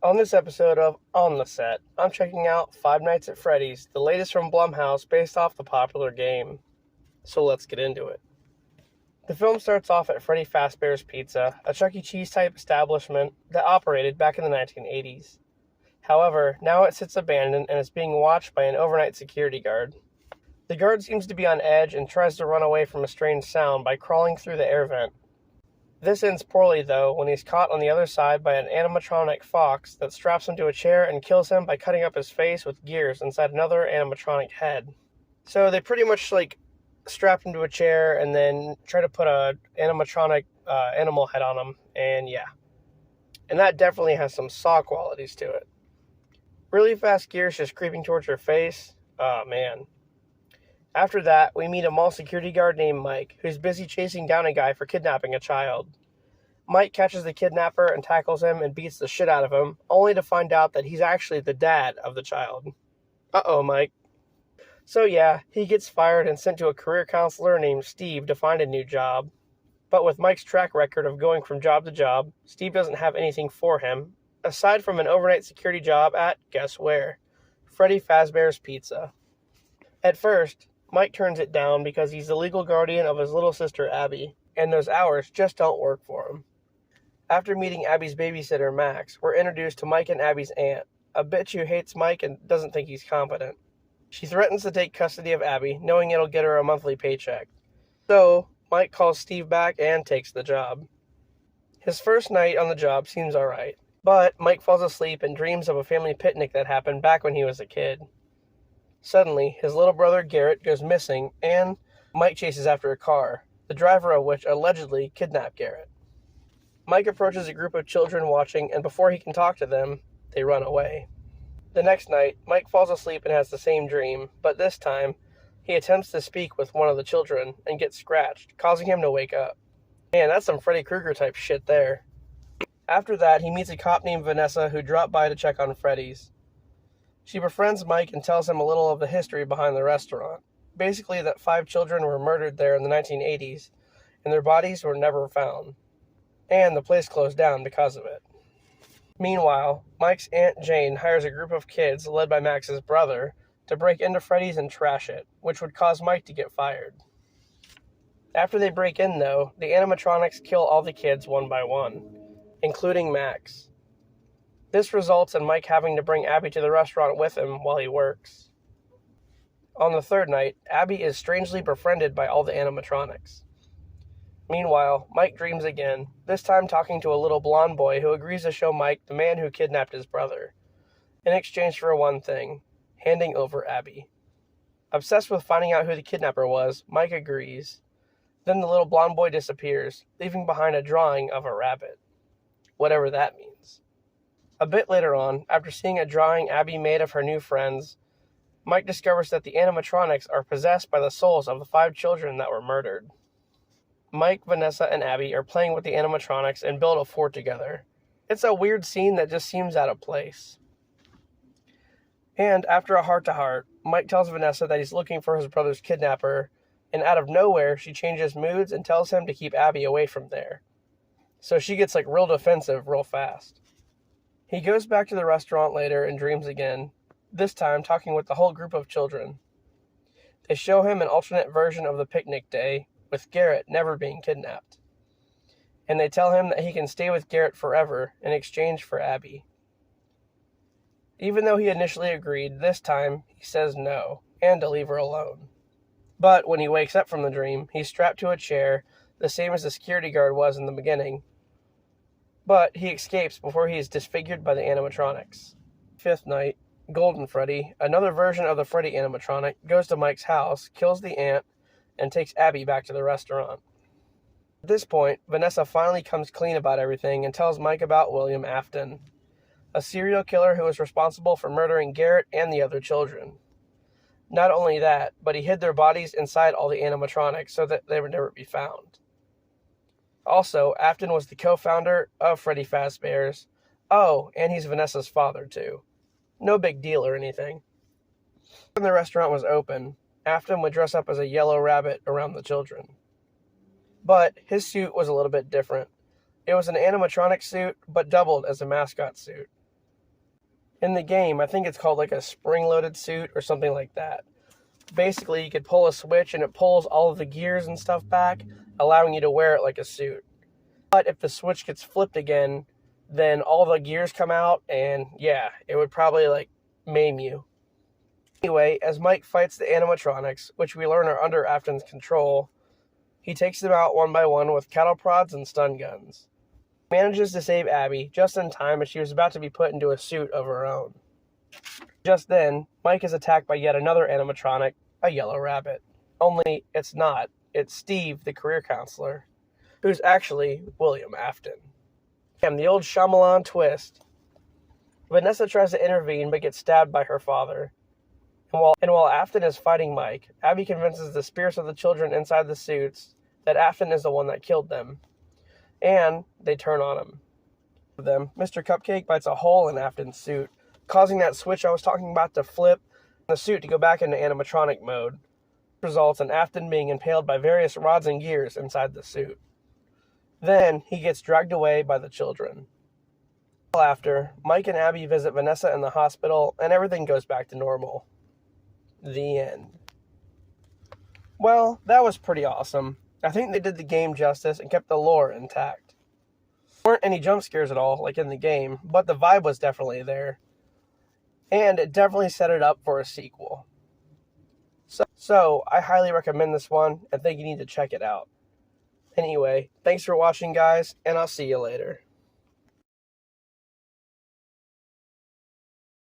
On this episode of On the Set, I'm checking out Five Nights at Freddy's, the latest from Blumhouse based off the popular game. So let's get into it. The film starts off at Freddy Fazbear's Pizza, a Chuck E. Cheese type establishment that operated back in the 1980s. However, now it sits abandoned and is being watched by an overnight security guard. The guard seems to be on edge and tries to run away from a strange sound by crawling through the air vent. This ends poorly, though, when he's caught on the other side by an animatronic fox that straps him to a chair and kills him by cutting up his face with gears inside another animatronic head. So they pretty much, strap him to a chair and then try to put a animatronic animal head on him, and yeah. And that definitely has some Saw qualities to it. Really fast gears just creeping towards your face. Oh, man. After that, we meet a mall security guard named Mike, who's busy chasing down a guy for kidnapping a child. Mike catches the kidnapper and tackles him and beats the shit out of him, only to find out that he's actually the dad of the child. Uh-oh, Mike. So yeah, he gets fired and sent to a career counselor named Steve to find a new job. But with Mike's track record of going from job to job, Steve doesn't have anything for him, aside from an overnight security job at, guess where? Freddy Fazbear's Pizza. At first, Mike turns it down because he's the legal guardian of his little sister Abby, and those hours just don't work for him. After meeting Abby's babysitter Max, we're introduced to Mike and Abby's aunt, a bitch who hates Mike and doesn't think he's competent. She threatens to take custody of Abby, knowing it'll get her a monthly paycheck. So, Mike calls Steve back and takes the job. His first night on the job seems alright, but Mike falls asleep and dreams of a family picnic that happened back when he was a kid. Suddenly, his little brother Garrett goes missing, and Mike chases after a car, the driver of which allegedly kidnapped Garrett. Mike approaches a group of children watching, and before he can talk to them, they run away. The next night, Mike falls asleep and has the same dream, but this time, he attempts to speak with one of the children and gets scratched, causing him to wake up. Man, that's some Freddy Krueger type shit there. After that, he meets a cop named Vanessa who dropped by to check on Freddy's. She befriends Mike and tells him a little of the history behind the restaurant. Basically that 5 children were murdered there in the 1980s, and their bodies were never found. And the place closed down because of it. Meanwhile, Mike's Aunt Jane hires a group of kids, led by Max's brother, to break into Freddy's and trash it, which would cause Mike to get fired. After they break in, though, the animatronics kill all the kids one by one, including Max. This results in Mike having to bring Abby to the restaurant with him while he works. On the third night, Abby is strangely befriended by all the animatronics. Meanwhile, Mike dreams again, this time talking to a little blonde boy who agrees to show Mike the man who kidnapped his brother, in exchange for one thing, handing over Abby. Obsessed with finding out who the kidnapper was, Mike agrees. Then the little blonde boy disappears, leaving behind a drawing of a rabbit. Whatever that means. A bit later on, after seeing a drawing Abby made of her new friends, Mike discovers that the animatronics are possessed by the souls of the 5 children that were murdered. Mike, Vanessa, and Abby are playing with the animatronics and build a fort together. It's a weird scene that just seems out of place. And after a heart-to-heart, Mike tells Vanessa that he's looking for his brother's kidnapper, and out of nowhere, she changes moods and tells him to keep Abby away from there. So she gets real defensive real fast. He goes back to the restaurant later and dreams again, this time talking with the whole group of children. They show him an alternate version of the picnic day, with Garrett never being kidnapped. And they tell him that he can stay with Garrett forever in exchange for Abby. Even though he initially agreed, this time he says no, and to leave her alone. But when he wakes up from the dream, he's strapped to a chair, the same as the security guard was in the beginning. But he escapes before he is disfigured by the animatronics. Fifth night, Golden Freddy, another version of the Freddy animatronic, goes to Mike's house, kills the aunt, and takes Abby back to the restaurant. At this point, Vanessa finally comes clean about everything and tells Mike about William Afton, a serial killer who was responsible for murdering Garrett and the other children. Not only that, but he hid their bodies inside all the animatronics so that they would never be found. Also, Afton was the co-founder of Freddy Fazbear's. Oh, and he's Vanessa's father, too. No big deal or anything. When the restaurant was open, Afton would dress up as a yellow rabbit around the children. But his suit was a little bit different. It was an animatronic suit, but doubled as a mascot suit. In the game, I think it's called like a spring-loaded suit or something like that. Basically, you could pull a switch and it pulls all of the gears and stuff back, allowing you to wear it like a suit. But if the switch gets flipped again, then all the gears come out and yeah, it would probably like maim you. Anyway, as Mike fights the animatronics, which we learn are under Afton's control, he takes them out one by one with cattle prods and stun guns. He manages to save Abby just in time as she was about to be put into a suit of her own. Just then, Mike is attacked by yet another animatronic, a yellow rabbit. Only it's not. It's Steve, the career counselor, who's actually William Afton. And the old Shyamalan twist. Vanessa tries to intervene but gets stabbed by her father. And while Afton is fighting Mike, Abby convinces the spirits of the children inside the suits that Afton is the one that killed them. And they turn on him. Mr. Cupcake bites a hole in Afton's suit, causing that switch I was talking about to flip and the suit to go back into animatronic mode. This results in Afton being impaled by various rods and gears inside the suit. Then he gets dragged away by the children. After, Mike and Abby visit Vanessa in the hospital and everything goes back to normal. The end. Well, that was pretty awesome. I think they did the game justice and kept the lore intact. There weren't any jump scares at all, like in the game, but the vibe was definitely there. And it definitely set it up for a sequel. So I highly recommend this one and think you need to check it out. Anyway, thanks for watching, guys, and I'll see you later.